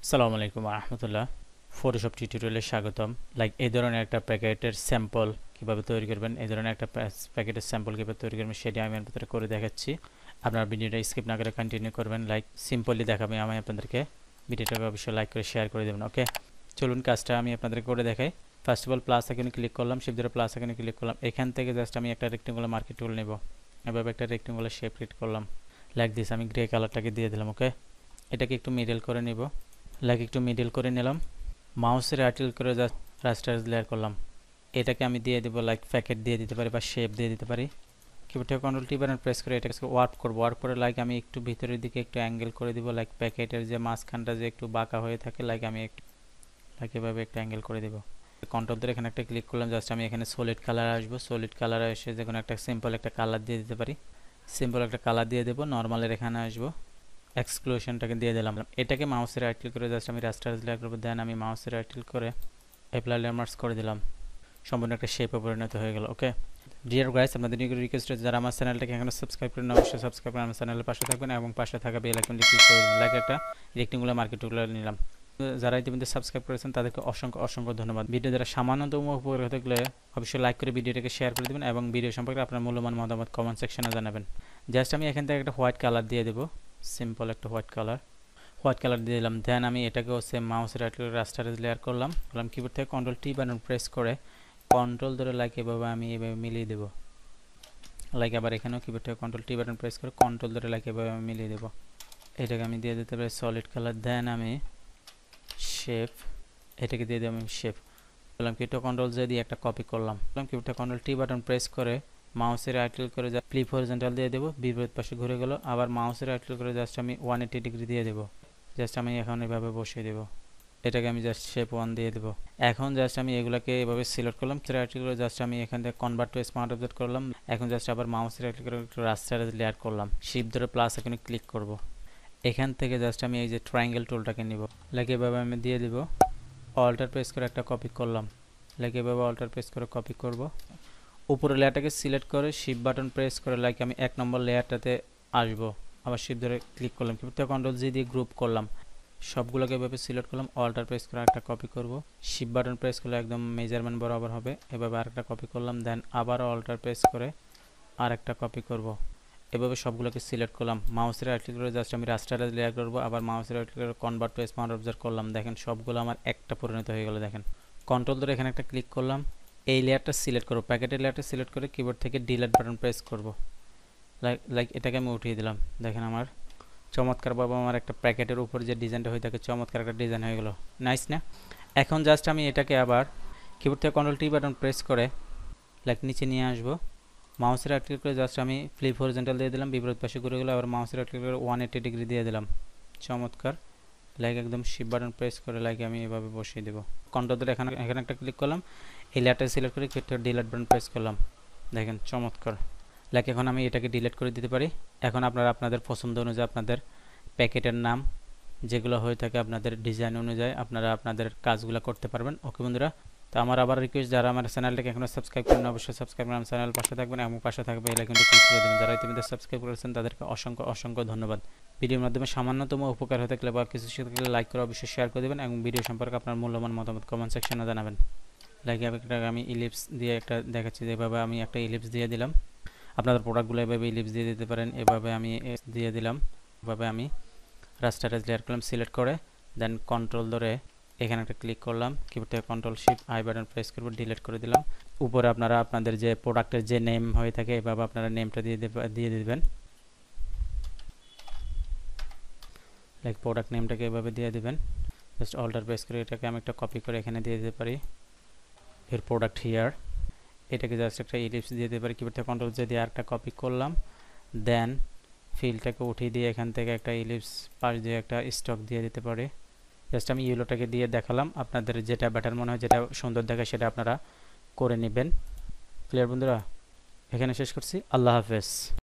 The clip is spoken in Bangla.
আসসালামু আলাইকুম রহমতুল্লাহ। ফটোশপ টিউটোরিয়ালে স্বাগতম। এই ধরনের একটা প্যাকেটের স্যাম্পল কীভাবে তৈরি করবেন, এই ধরনের একটা প্যাকেটের স্যাম্পল কীভাবে তৈরি করবেন সেটি আমি আপনাদের করে দেখাচ্ছি। আপনার ভিডিওটা স্কিপ না করে কন্টিনিউ করবেন। সিম্পলি দেখাবে আমি আপনাদেরকে। ভিডিওটাকে অবশ্যই লাইক করে শেয়ার করে দেবেন। ওকে, চলুন কাজটা আমি আপনাদের করে দেখাই। ফার্স্ট অফ অল প্লাস আইকনে ক্লিক করলাম, শিফট ধরে প্লাস আইকনে ক্লিক করলাম। এখান থেকে জাস্ট আমি একটা রেক্টেঙ্গুলার মার্কেট টুল নেব। এভাবে একটা রেক্টেঙ্গুলার শেপ ক্রিয়েট করলাম। লাইক দিস আমি গ্রে কালারটাকে দিয়ে দিলাম। ওকে, এটাকে একটু মিডল করে নিব। একটু মিডল করে নিলাম। মাউসের রাইট করে জাস্ট রাস্টার লেয়ার করলাম। এটাকে আমি দিয়ে দেবো প্যাকেট দিয়ে দিতে পারি বা শেপ দিয়ে দিতে পারি। কিবোর্ড থেকে কন্ট্রোল টি বাটন প্রেস করে এটাকে ওয়ার্প করব। ওয়ার্প করে আমি একটু ভিতরের দিকে একটু অ্যাঙ্গেল করে দিব। প্যাকেটের যে মাঝখানটা যে একটু বাঁকা হয়ে থাকে আমি একটু এভাবে একটা অ্যাঙ্গেল করে দেব। কন্ট্রোল ধরে এখানে একটা ক্লিক করলাম। জাস্ট আমি এখানে সলিড কালার আসবো। সলিড কালার এসে যে কোনো একটা সিম্পল একটা কালার দিয়ে দিতে পারি। সিম্পল একটা কালার দিয়ে দেবো। নর্মালের এখানে আসবো, এক্সক্লুশনটাকে দিয়ে দিলাম। এটাকে মাউসের রাইট ক্লিক করে জাস্ট আমি রাস্টার লেয়ার করব। দেন আমি মাউসের রাইট ক্লিক করে অ্যাপ্লাই লেয়ার করে দিলাম। সম্পূর্ণ একটা শেপে পরিণত হয়ে গেল। ওকে ডিয়ার গাইস, আপনাদের রিকোয়েস্ট যারা আমার চ্যানেলটাকে এখনো সাবস্ক্রাইব করেন অবশ্যই সাবস্ক্রাইব করে আমার চ্যানেলের পাশে থাকবেন এবং পাশে থাকা বেল আইকনটি ক্লিক করে দিন। একটা রেক্টেঙ্গুলার মার্কেট টুল নিলাম। যারা ইতিমধ্যে সাবস্ক্রাইব করেছেন তাদেরকে অসংখ্য অসংখ্য ধন্যবাদ। ভিডিও যারা সামান্যতম উপকার হতে গেলে অবশ্যই লাইক করে ভিডিওটাকে শেয়ার করে দেবেন এবং ভিডিও সম্পর্কে আপনার মূল্যবান মতামত কমেন্ট সেকশনে জানাবেন। জাস্ট আমি এখান থেকে একটা হোয়াইট কালার দিয়ে দেবো। সিম্পল একটা হোয়াইট কালার দিয়ে দিলাম। দেন আমি এটাকেও সেম মাউসের রাইট ক্লিক রাস্টারে লেয়ার করলাম। কিবোর্ড থেকে কন্ট্রোল টি বাটন প্রেস করে কন্ট্রোল ধরে এভাবে আমি এভাবে মিলিয়ে দেবো। আবার এখানেও কিবোর্ড থেকে কন্ট্রোল টি বাটন প্রেস করে কন্ট্রোল ধরে এভাবে আমি মিলিয়ে দেবো। এটাকে আমি দিয়ে দিতে পারি সলিড কালার। দেন আমি শেপ, এটাকে দিয়ে দিই আমি শেপ। কিবোর্ড কন্ট্রোল জে দিয়ে একটা কপি করলাম। কিবোর্ড থেকে কন্ট্রোল টি বাটন প্রেস করে মাউসের রাইট ক্লিক করে ফ্লিপ হরিজন্টাল দিয়ে দেবো। বিপরীত পাশে ঘুরে গেল। আবার মাউসের রাইট ক্লিক করে জাস্ট আমি 180 ডিগ্রি দিয়ে দেবো। জাস্ট আমি এখন এভাবে বসিয়ে দেবো। এটাকে আমি জাস্ট শেপ 1 দিয়ে দেবো। এখন জাস্ট আমি এগুলোকে এভাবে সিলেক্ট করলাম। রাইট ক্লিক করে জাস্ট আমি এখান থেকে কনভার্ট টু স্মার্ট অবজেক্ট করলাম। এখন জাস্ট আবার মাউসের রাইট ক্লিক করে একটু রাস্টারে লেয়ার করলাম। শিফট ধরে প্লাস এখানে ক্লিক করব। এখান থেকে জাস্ট আমি এই যে ট্রায়াঙ্গেল টুলটাকে নিব। এভাবে আমি দিয়ে দিব। অল্টার প্রেস করে একটা কপি করলাম। এভাবে অল্টার প্রেস করে কপি করব। উপরের লেয়ারটাকে সিলেক্ট করে শিফট বাটন প্রেস করে আমি 1 নম্বর লেয়ারটাতে আসবো। আবার শিফট ধরে ক্লিক করলাম। কিবোর্ড থেকে কন্ট্রোল জি দিয়ে গ্রুপ করলাম। সবগুলোকে এভাবে সিলেক্ট করলাম। অল্টার প্রেস করে একটা কপি করব। শিফট বাটন প্রেস করলে একদম মেজারমেন্ট বরাবর হবে। এভাবে আরেকটা কপি করলাম। দেন আবার অল্টার প্রেস করে আরেকটা কপি করব। এভাবে সবগুলোকে সিলেক্ট করলাম। মাউসের রাইট ক্লিক করে জাস্ট আমি রাস্টারে লেয়ার করব। আবার মাউসের রাইট ক্লিক করে কনভার্ট টু স্মার্ট অবজেক্ট করলাম। দেখেন সবগুলো আমার একটা পরিণত হয়ে গেল। দেখেন কন্ট্রোল ধরে এখানে একটা ক্লিক করলাম। এই লেয়ারটা সিলেক্ট করব। প্যাকেটের লেয়ারটা সিলেক্ট করে কিবোর্ড থেকে ডিলিট বাটন প্রেস করব। এটাকে আমি উঠিয়ে দিলাম। দেখেন আমার চমৎকারভাবে আমার একটা প্যাকেটের উপর যে ডিজাইনটা হয়ে থাকে চমৎকার একটা ডিজাইন হয়ে গেল। নাইস না? এখন জাস্ট আমি এটাকে আবার কিবোর্ড থেকে কন্ট্রোল টি বাটন প্রেস করে নিচে নিয়ে আসবো। মাউসের রাইট ক্লিক করে জাস্ট আমি ফ্লিপ হরিজন্টাল দিয়ে দিলাম। বিপরীত পাশে ঘুরে গেল। আবার মাউসের রাইট ক্লিক করে 180 ডিগ্রি দিয়ে দিলাম। চমৎকার। একদম শিফট বাটন প্রেস করে আমি এভাবে বসিয়ে দেবো। কন্ট্রোল ধরে এখানে একটা ক্লিক করলাম। এই লেয়ারটা সিলেক্ট করে ডিলিট বাটন প্রেস করলাম। দেখেন চমৎকার। এখন আমি এটাকে ডিলিট করে দিতে পারি। এখন আপনারা আপনাদের পছন্দ অনুযায়ী আপনাদের প্যাকেটের নাম যেগুলো হয়ে থাকে আপনাদের ডিজাইন অনুযায়ী আপনারা আপনাদের কাজগুলো করতে পারবেন। ওকে বন্ধুরা, তো আমার আবার রিকোয়েস্ট যারা আমার চ্যানেলটাকে এখনো সাবস্ক্রাইব করেন অবশ্যই সাবস্ক্রাইব করে আমার চ্যানেল পাশে থাকবেন এবং পাশে থাকবে বেল আইকনটি ক্লিক করে দেবেন। যারা ইতিমধ্যে সাবস্ক্রাইব করেছেন তাদেরকে অসংখ্য অসংখ্য ধন্যবাদ। ভিডিওর মাধ্যমে সামান্যতম উপকার হতে গেলে বা কিছু শিখতে গেলে লাইক করে অবশ্যই শেয়ার করে দেবেন এবং ভিডিও সম্পর্কে আপনার মূল্যবান মতামত কমেন্ট সেকশনে জানাবেন। আমি ইলিপস দিয়ে একটা দেখাচ্ছি। যেভাবে আমি একটা ইলিপস দিয়ে দিলাম। আপনাদের প্রোডাক্টগুলো এভাবে ইলিপস দিয়ে দিতে পারেন। এভাবে আমি দিয়ে দিলাম। এভাবে আমি রাস্টারে লেয়ার করলাম সিলেক্ট করে। দেন কন্ট্রোল ধরে এখানে একটা ক্লিক করলাম। কিবোর্ড থেকে control shift I button press করব। ডিলিট করে দিলাম। উপরে আপনারা আপনাদের যে প্রোডাক্টের যে নেম হয়ে থাকে এভাবে আপনারা নেমটা দিয়ে দিবেন। প্রোডাক্ট নেমটাকে এভাবে দিয়ে দিবেন। জাস্ট অল্টার প্রেস করে এটাকে আমি একটা কপি করে এখানে দিয়ে দিতে পারি। এর প্রোডাক্ট হিয়ার। এটাকে জাস্ট একটা ইলিপস দিয়ে দিতে পারি। কিবোর্ড থেকে কন্ট্রোল জে দিয়ে আরেকটা কপি করলাম। দেন ফিলটাকে উঠিয়ে দিয়ে এখান থেকে একটা ইলিপস পাশ দিয়ে একটা স্টক দিয়ে দিতে পারি। জাস্ট আমি ইয়েলোটাকে দিয়ে দেখালাম। আপনাদের যেটা বেটার মনে হয়, যেটা সুন্দর দেখায় সেটা আপনারা করে নেবেন। ক্লিয়ার বন্ধুরা? এখানে শেষ করছি। আল্লাহ হাফেজ।